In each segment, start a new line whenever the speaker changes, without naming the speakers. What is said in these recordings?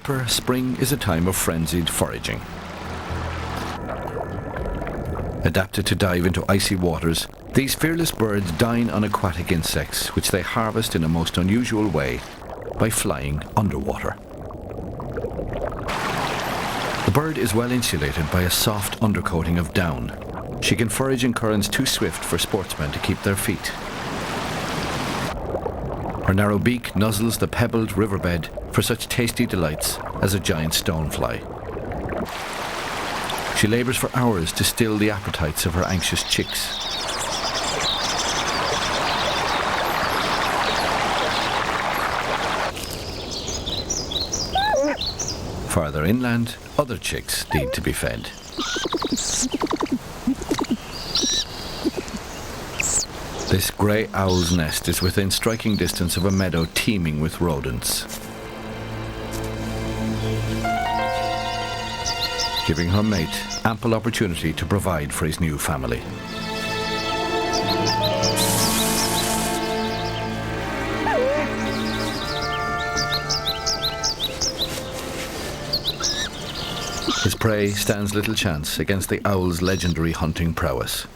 flipper, spring is a time of frenzied foraging. Adapted to dive into icy waters, these fearless birds dine on aquatic insects, which they harvest in a most unusual way by flying underwater. The bird is well insulated by a soft undercoating of down. She can forage in currents too swift for sportsmen to keep their feet. Her narrow beak nuzzles the pebbled riverbed for such tasty delights as a giant stonefly. She labours for hours to still the appetites of her anxious chicks. Farther inland, other chicks need to be fed. This grey owl's nest is within striking distance of a meadow teeming with rodents, giving her mate ample opportunity to provide for his new family. His prey stands little chance against the owl's legendary hunting prowess.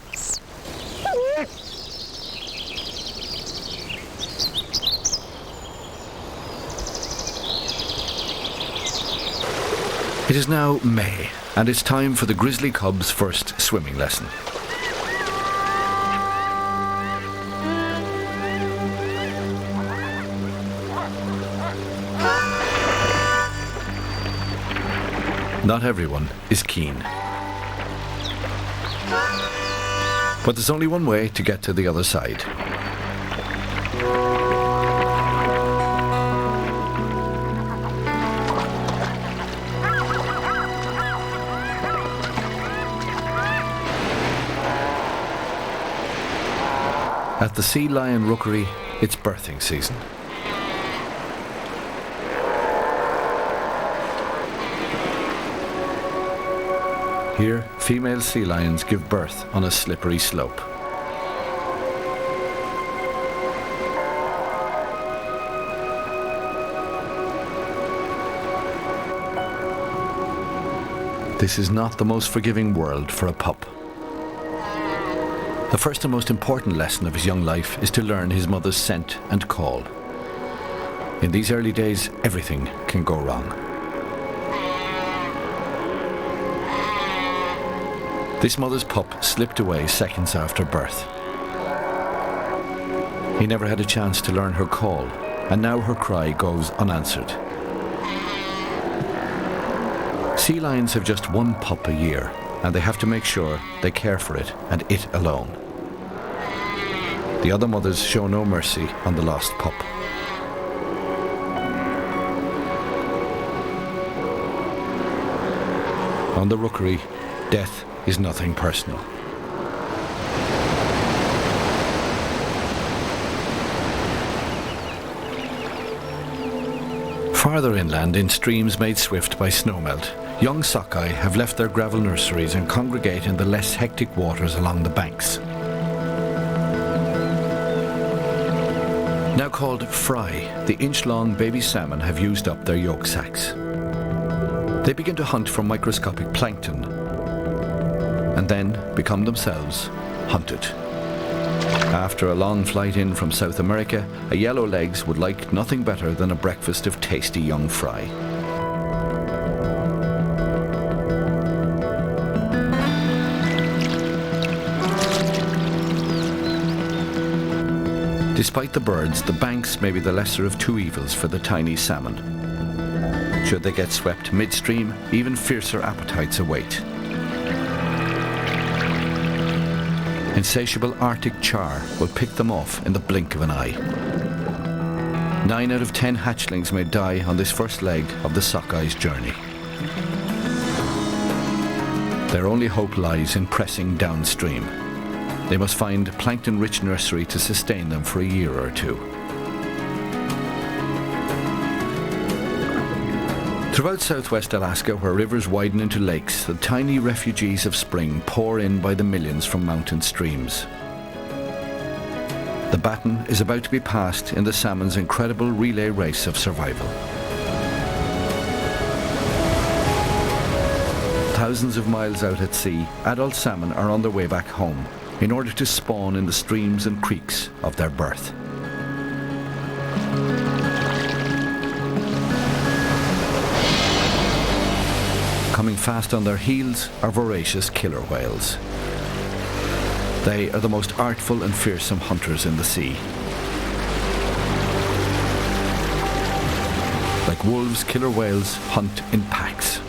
It is now May, and it's time for the grizzly cub's first swimming lesson. Not everyone is keen. But there's only one way to get to the other side. At the Sea Lion Rookery, it's birthing season. Here, female sea lions give birth on a slippery slope. This is not the most forgiving world for a pup. The first and most important lesson of his young life is to learn his mother's scent and call. In these early days, everything can go wrong. This mother's pup slipped away seconds after birth. He never had a chance to learn her call, and now her cry goes unanswered. Sea lions have just one pup a year, and they have to make sure they care for it and it alone. The other mothers show no mercy on the lost pup. On the rookery, death is nothing personal. Farther inland, in streams made swift by snowmelt, young sockeye have left their gravel nurseries and congregate in the less hectic waters along the banks. Now called fry, the inch-long baby salmon have used up their yolk sacs. They begin to hunt for microscopic plankton, and then become themselves hunted. After a long flight in from South America, a yellowlegs would like nothing better than a breakfast of tasty young fry. Despite the birds, the banks may be the lesser of two evils for the tiny salmon. Should they get swept midstream, even fiercer appetites await. Insatiable Arctic char will pick them off in the blink of an eye. 9 out of 10 hatchlings may die on this first leg of the sockeye's journey. Their only hope lies in pressing downstream. They must find a plankton-rich nursery to sustain them for a year or two. Throughout southwest Alaska, where rivers widen into lakes, the tiny refugees of spring pour in by the millions from mountain streams. The baton is about to be passed in the salmon's incredible relay race of survival. Thousands of miles out at sea, adult salmon are on their way back home in order to spawn in the streams and creeks of their birth. Coming fast on their heels are voracious killer whales. They are the most artful and fearsome hunters in the sea. Like wolves, killer whales hunt in packs.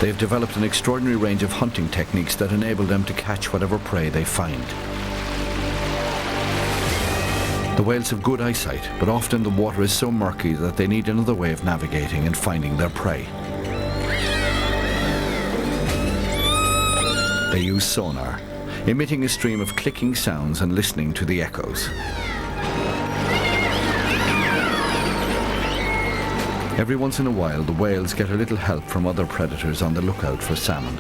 They have developed an extraordinary range of hunting techniques that enable them to catch whatever prey they find. The whales have good eyesight, but often the water is so murky that they need another way of navigating and finding their prey. They use sonar, emitting a stream of clicking sounds and listening to the echoes. Every once in a while, the whales get a little help from other predators on the lookout for salmon.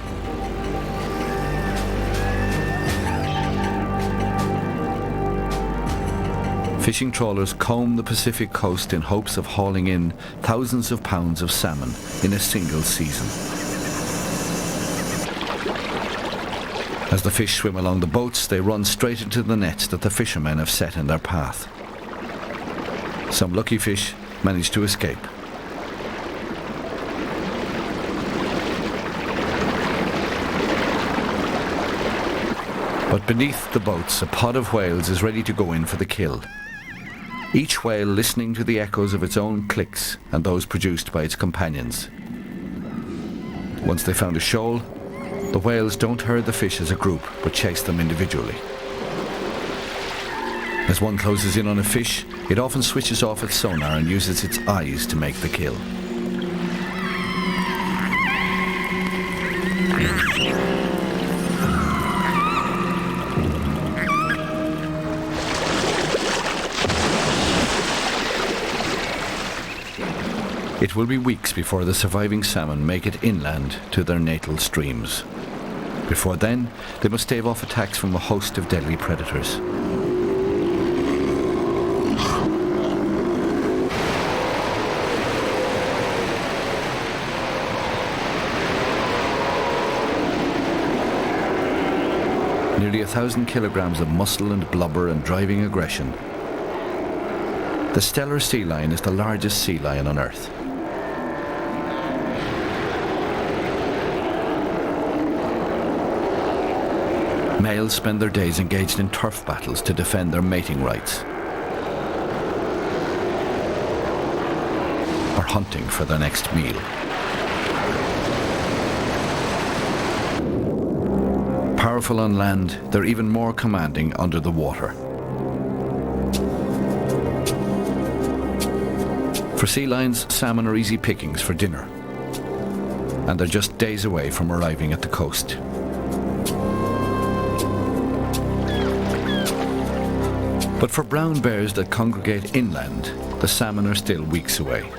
Fishing trawlers comb the Pacific coast in hopes of hauling in thousands of pounds of salmon in a single season. As the fish swim along the boats, they run straight into the nets that the fishermen have set in their path. Some lucky fish manage to escape. But beneath the boats, a pod of whales is ready to go in for the kill. Each whale listening to the echoes of its own clicks and those produced by its companions. Once they found a shoal, the whales don't herd the fish as a group, but chase them individually. As one closes in on a fish, it often switches off its sonar and uses its eyes to make the kill. It will be weeks before the surviving salmon make it inland to their natal streams. Before then, they must stave off attacks from a host of deadly predators. Nearly 1,000 kilograms of muscle and blubber and driving aggression. The Steller sea lion is the largest sea lion on Earth. Males spend their days engaged in turf battles to defend their mating rights, or hunting for their next meal. Powerful on land, they're even more commanding under the water. For sea lions, salmon are easy pickings for dinner, and they're just days away from arriving at the coast. But for brown bears that congregate inland, the salmon are still weeks away.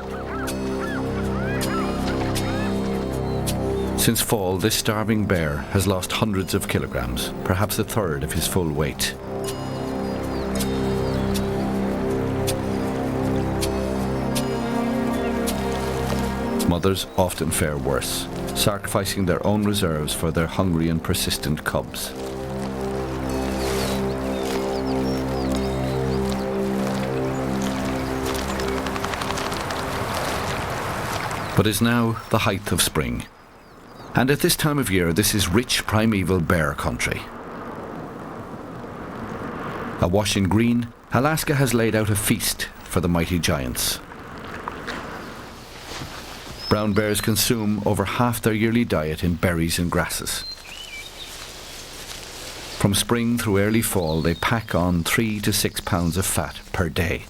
Since fall, this starving bear has lost hundreds of kilograms, perhaps a third of his full weight. Mothers often fare worse, sacrificing their own reserves for their hungry and persistent cubs. But it's now the height of spring. And at this time of year, this is rich primeval bear country. Awash in green, Alaska has laid out a feast for the mighty giants. Brown bears consume over half their yearly diet in berries and grasses. From spring through early fall, they pack on 3 to 6 pounds of fat per day.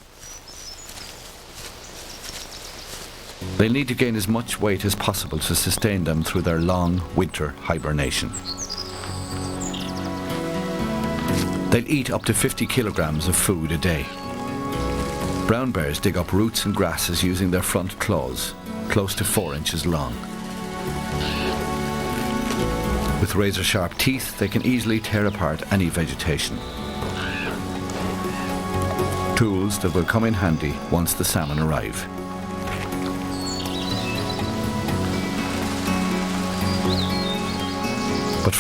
They need to gain as much weight as possible to sustain them through their long winter hibernation. They'll eat up to 50 kilograms of food a day. Brown bears dig up roots and grasses using their front claws, close to 4 inches long. With razor-sharp teeth, they can easily tear apart any vegetation. Tools that will come in handy once the salmon arrive.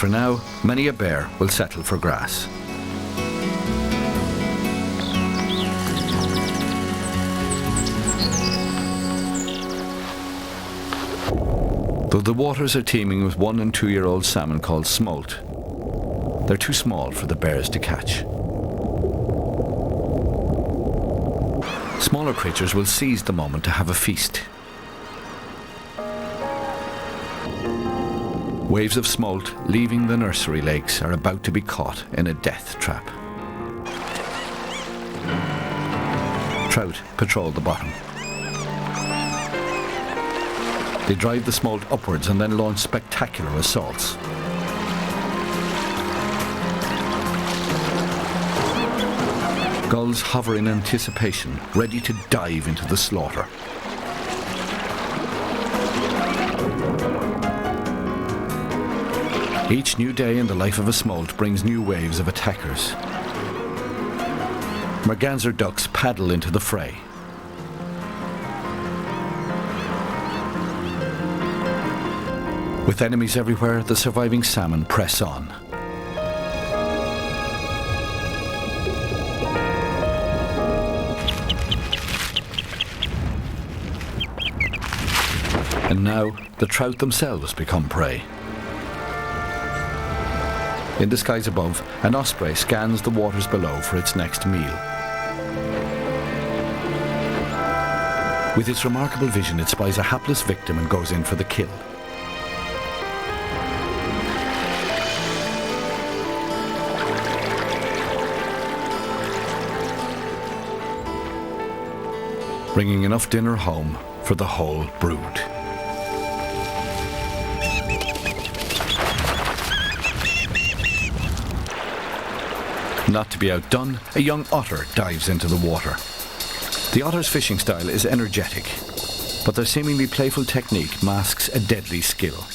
for now, many a bear will settle for grass. Though the waters are teeming with 1- and 2-year-old salmon called smolt, they're too small for the bears to catch. Smaller creatures will seize the moment to have a feast. Waves of smolt leaving the nursery lakes are about to be caught in a death trap. Trout patrol the bottom. They drive the smolt upwards and then launch spectacular assaults. Gulls hover in anticipation, ready to dive into the slaughter. Each new day in the life of a smolt brings new waves of attackers. Merganser ducks paddle into the fray. With enemies everywhere, the surviving salmon press on. And now, the trout themselves become prey. In the skies above, an osprey scans the waters below for its next meal. With its remarkable vision, it spies a hapless victim and goes in for the kill. Bringing enough dinner home for the whole brood. Not to be outdone, a young otter dives into the water. The otter's fishing style is energetic, but their seemingly playful technique masks a deadly skill.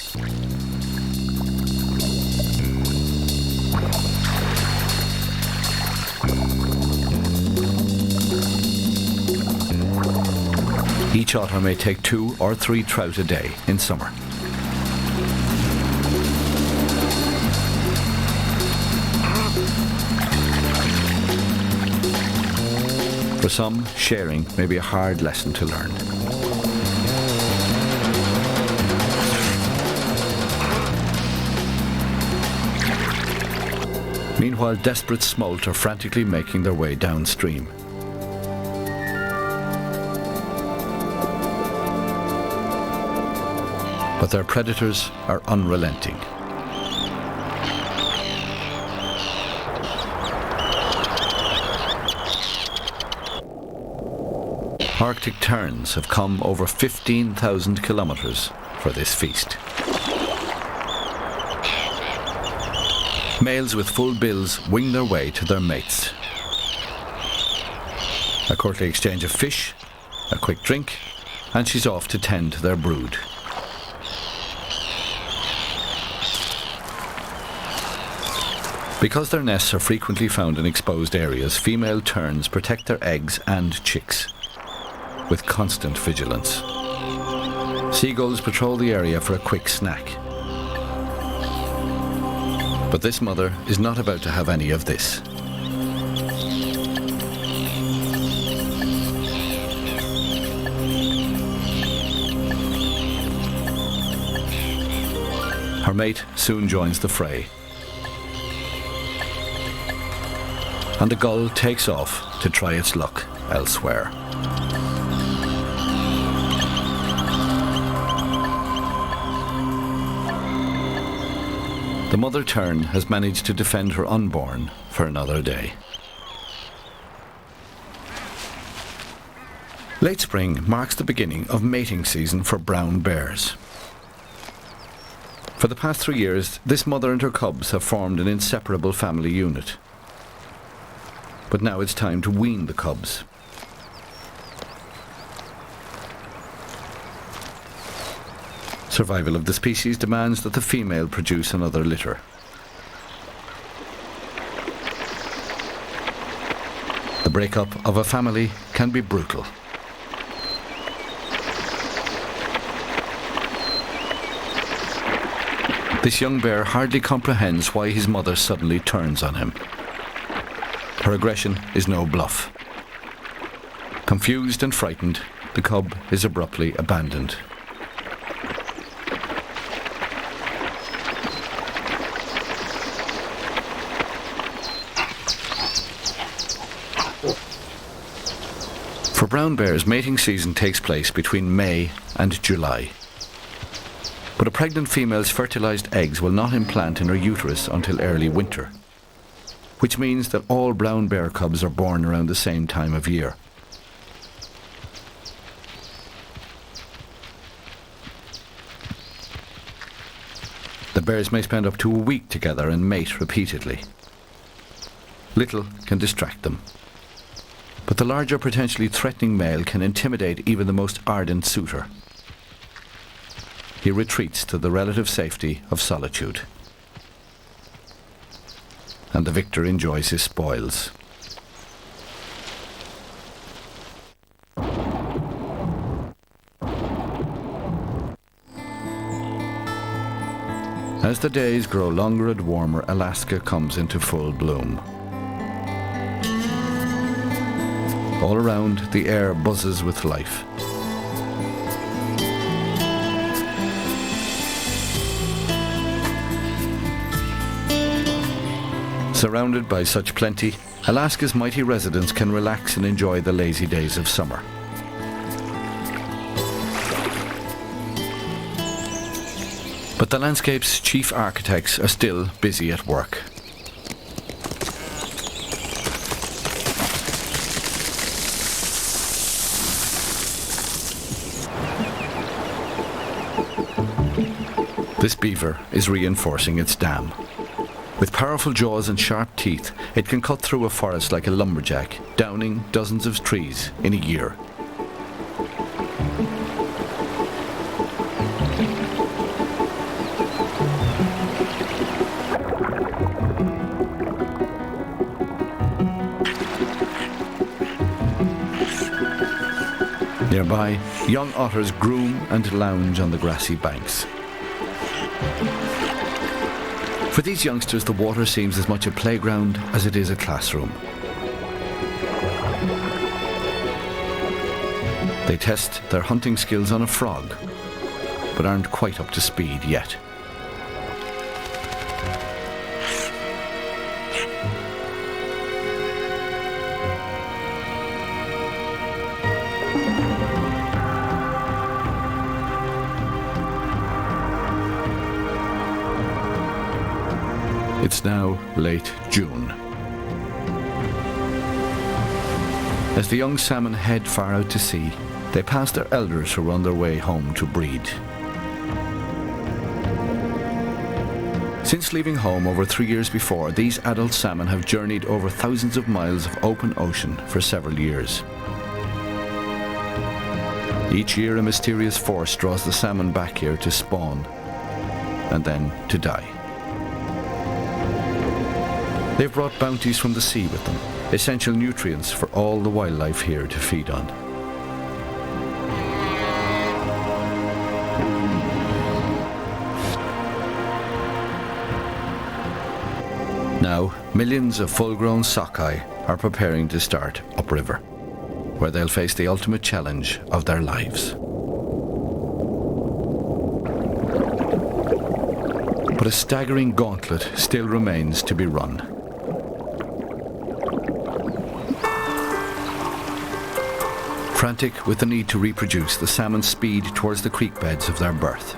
Each otter may take 2 or 3 trout a day in summer. For some, sharing may be a hard lesson to learn. Meanwhile, desperate smolt are frantically making their way downstream. But their predators are unrelenting. Arctic terns have come over 15,000 kilometers for this feast. Males with full bills wing their way to their mates. A courtly exchange of fish, a quick drink, and she's off to tend to their brood. Because their nests are frequently found in exposed areas, female terns protect their eggs and chicks with constant vigilance. Seagulls patrol the area for a quick snack. But this mother is not about to have any of this. Her mate soon joins the fray, and the gull takes off to try its luck elsewhere. The mother tern has managed to defend her unborn for another day. Late spring marks the beginning of mating season for brown bears. For the past 3 years, this mother and her cubs have formed an inseparable family unit. But now it's time to wean the cubs. Survival of the species demands that the female produce another litter. The breakup of a family can be brutal. This young bear hardly comprehends why his mother suddenly turns on him. Her aggression is no bluff. Confused and frightened, the cub is abruptly abandoned. For brown bears, mating season takes place between May and July. But a pregnant female's fertilized eggs will not implant in her uterus until early winter, which means that all brown bear cubs are born around the same time of year. The bears may spend up to a week together and mate repeatedly. Little can distract them, but the larger, potentially threatening male can intimidate even the most ardent suitor. He retreats to the relative safety of solitude, and the victor enjoys his spoils. As the days grow longer and warmer, Alaska comes into full bloom. All around, the air buzzes with life. Surrounded by such plenty, Alaska's mighty residents can relax and enjoy the lazy days of summer. But the landscape's chief architects are still busy at work. This beaver is reinforcing its dam. With powerful jaws and sharp teeth, it can cut through a forest like a lumberjack, downing dozens of trees in a year. Nearby, young otters groom and lounge on the grassy banks. For these youngsters, the water seems as much a playground as it is a classroom. They test their hunting skills on a frog, but aren't quite up to speed yet. It's now late June. As the young salmon head far out to sea, they pass their elders who are on their way home to breed. Since leaving home over 3 years before, these adult salmon have journeyed over thousands of miles of open ocean for several years. Each year a mysterious force draws the salmon back here to spawn and then to die. They've brought bounties from the sea with them, essential nutrients for all the wildlife here to feed on. Now, millions of full-grown sockeye are preparing to start upriver, where they'll face the ultimate challenge of their lives. But a staggering gauntlet still remains to be run. Frantic with the need to reproduce, the salmon speed towards the creek beds of their birth.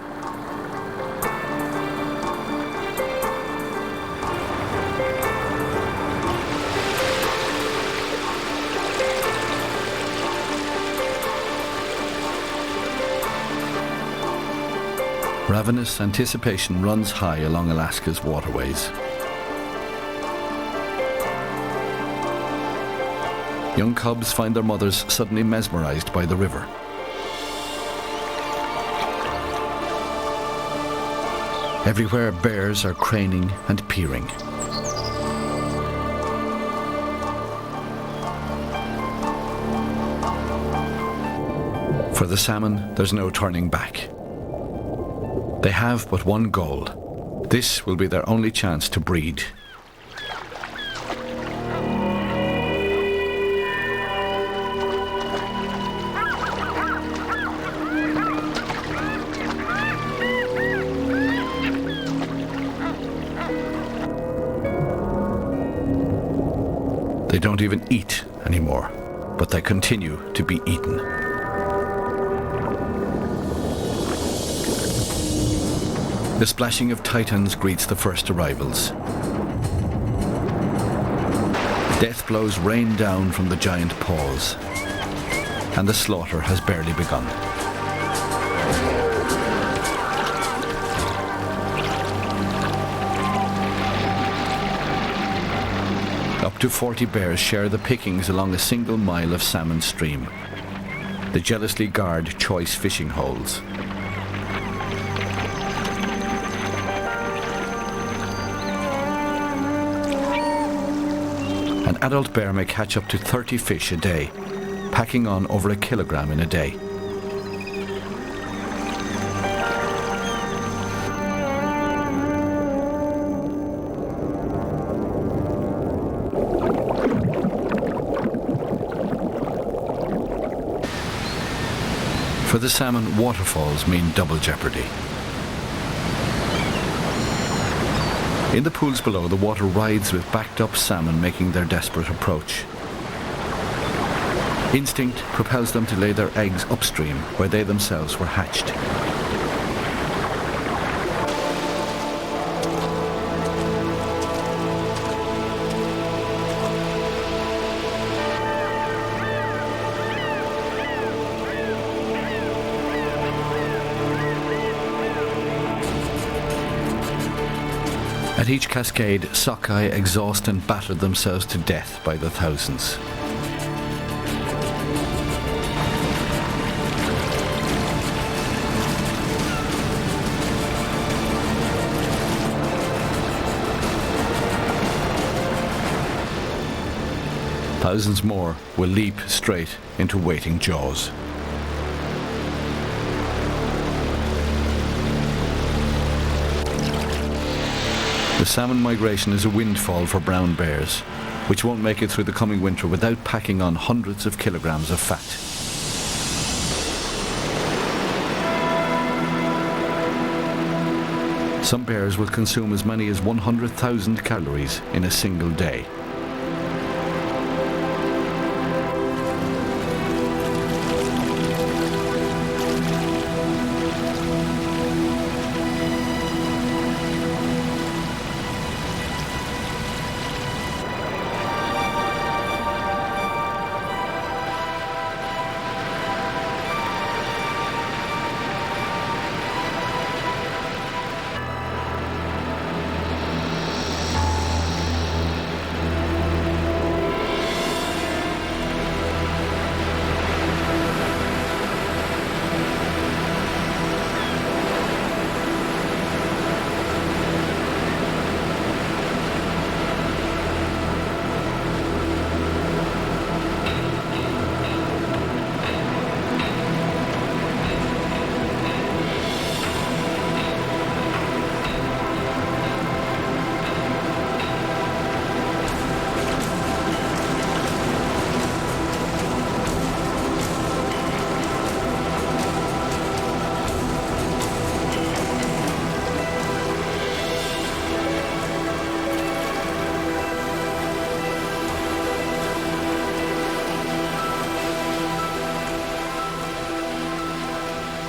Ravenous anticipation runs high along Alaska's waterways. Young cubs find their mothers suddenly mesmerized by the river. Everywhere bears are craning and peering. For the salmon, there's no turning back. They have but one goal: This will be their only chance to breed. They don't even eat anymore, but they continue to be eaten. The splashing of titans greets the first arrivals. Death blows rain down from the giant paws, and the slaughter has barely begun. Up to 40 bears share the pickings along a single mile of salmon stream. They jealously guard choice fishing holes. An adult bear may catch up to 30 fish a day, packing on over 1 kilogram in a day. For the salmon, waterfalls mean double jeopardy. In the pools below, the water rides with backed-up salmon making their desperate approach. Instinct propels them to lay their eggs upstream, where they themselves were hatched. At each cascade, sockeye exhaust and batter themselves to death by the thousands. Thousands more will leap straight into waiting jaws. The salmon migration is a windfall for brown bears, which won't make it through the coming winter without packing on hundreds of kilograms of fat. Some bears will consume as many as 100,000 calories in a single day.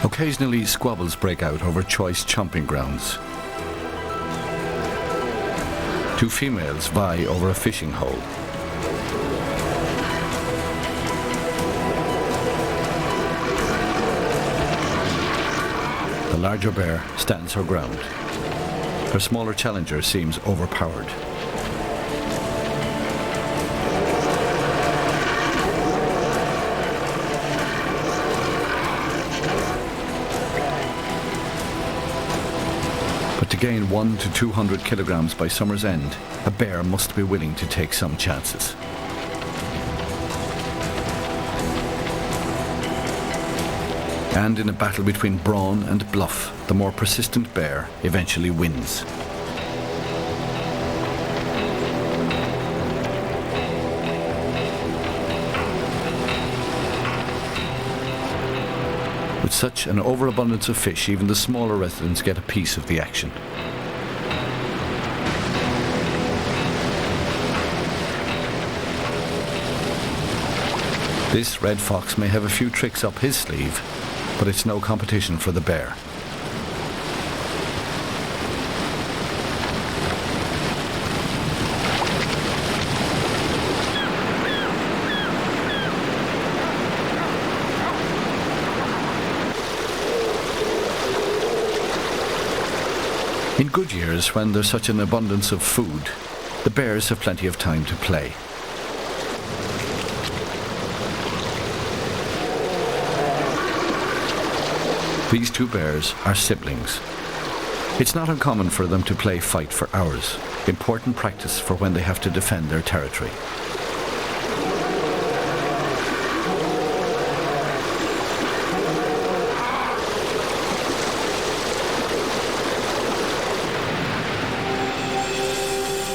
Occasionally, squabbles break out over choice chomping grounds. Two females vie over a fishing hole. The larger bear stands her ground. Her smaller challenger seems overpowered. To gain 100 to 200 kilograms by summer's end, a bear must be willing to take some chances. And in a battle between brawn and bluff, the more persistent bear eventually wins. With such an overabundance of fish, even the smaller residents get a piece of the action. This red fox may have a few tricks up his sleeve, but it's no competition for the bear. In good years, when there's such an abundance of food, the bears have plenty of time to play. These two bears are siblings. It's not uncommon for them to play fight for hours, important practice for when they have to defend their territory.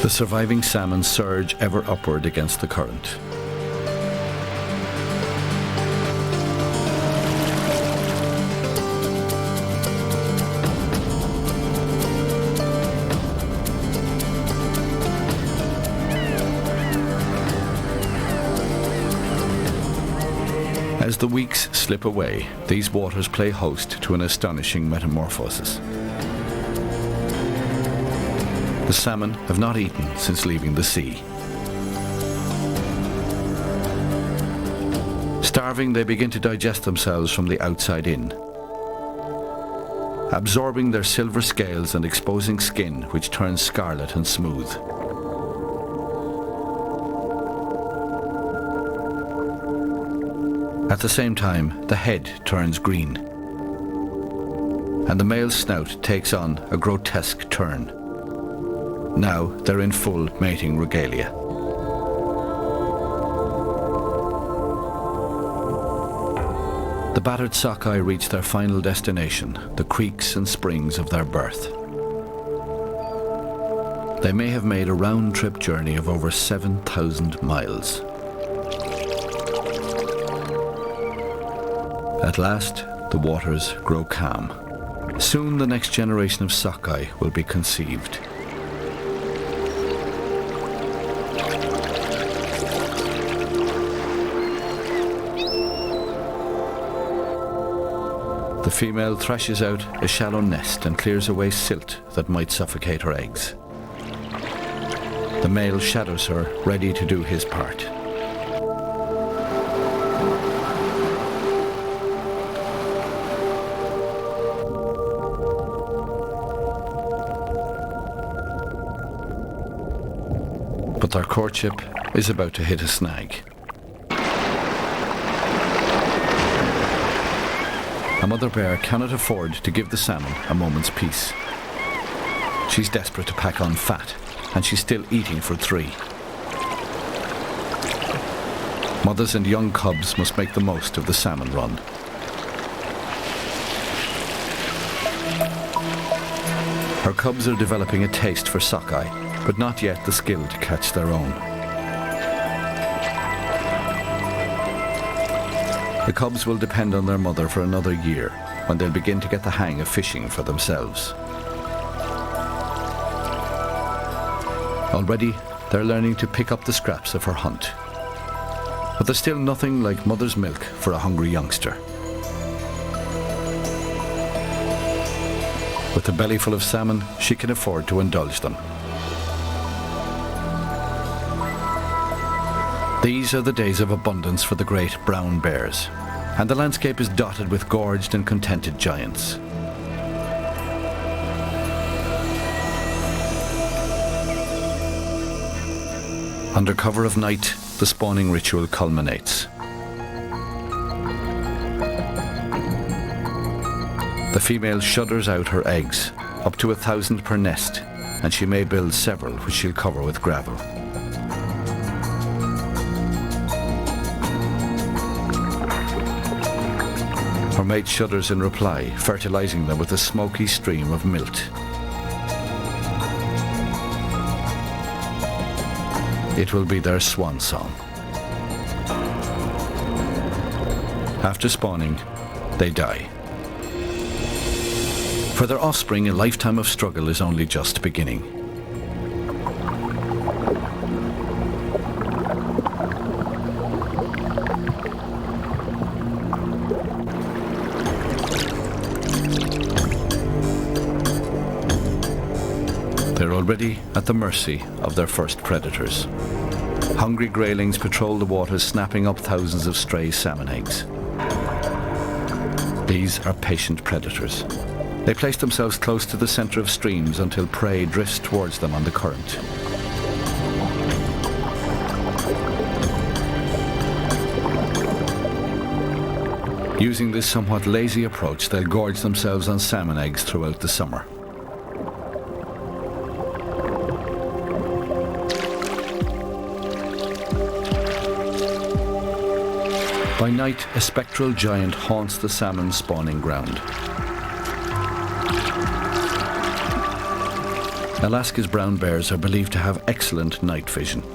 The surviving salmon surge ever upward against the current. As the weeks slip away, these waters play host to an astonishing metamorphosis. The salmon have not eaten since leaving the sea. Starving, they begin to digest themselves from the outside in, absorbing their silver scales and exposing skin which turns scarlet and smooth. At the same time, the head turns green, and the male snout takes on a grotesque turn. Now they're in full mating regalia. The battered sockeye reach their final destination, the creeks and springs of their birth. They may have made a round-trip journey of over 7,000 miles. At last, the waters grow calm. Soon the next generation of sockeye will be conceived. The female thrashes out a shallow nest and clears away silt that might suffocate her eggs. The male shadows her, ready to do his part. But their courtship is about to hit a snag. A mother bear cannot afford to give the salmon a moment's peace. She's desperate to pack on fat, and she's still eating for three. Mothers and young cubs must make the most of the salmon run. Her cubs are developing a taste for sockeye, but not yet the skill to catch their own. The cubs will depend on their mother for another year, when they'll begin to get the hang of fishing for themselves. Already, they're learning to pick up the scraps of her hunt. But there's still nothing like mother's milk for a hungry youngster. With a belly full of salmon, she can afford to indulge them. These are the days of abundance for the great brown bears, and the landscape is dotted with gorged and contented giants. Under cover of night, the spawning ritual culminates. The female shudders out her eggs, up to 1,000 per nest, and she may build several which she'll cover with gravel. Her mate shudders in reply, fertilizing them with a smoky stream of milt. It will be their swan song. After spawning, they die. For their offspring, a lifetime of struggle is only just beginning. They're already at the mercy of their first predators. Hungry graylings patrol the waters, snapping up thousands of stray salmon eggs. These are patient predators. They place themselves close to the center of streams until prey drifts towards them on the current. Using this somewhat lazy approach, they'll gorge themselves on salmon eggs throughout the summer. By night, a spectral giant haunts the salmon spawning ground. Alaska's brown bears are believed to have excellent night vision.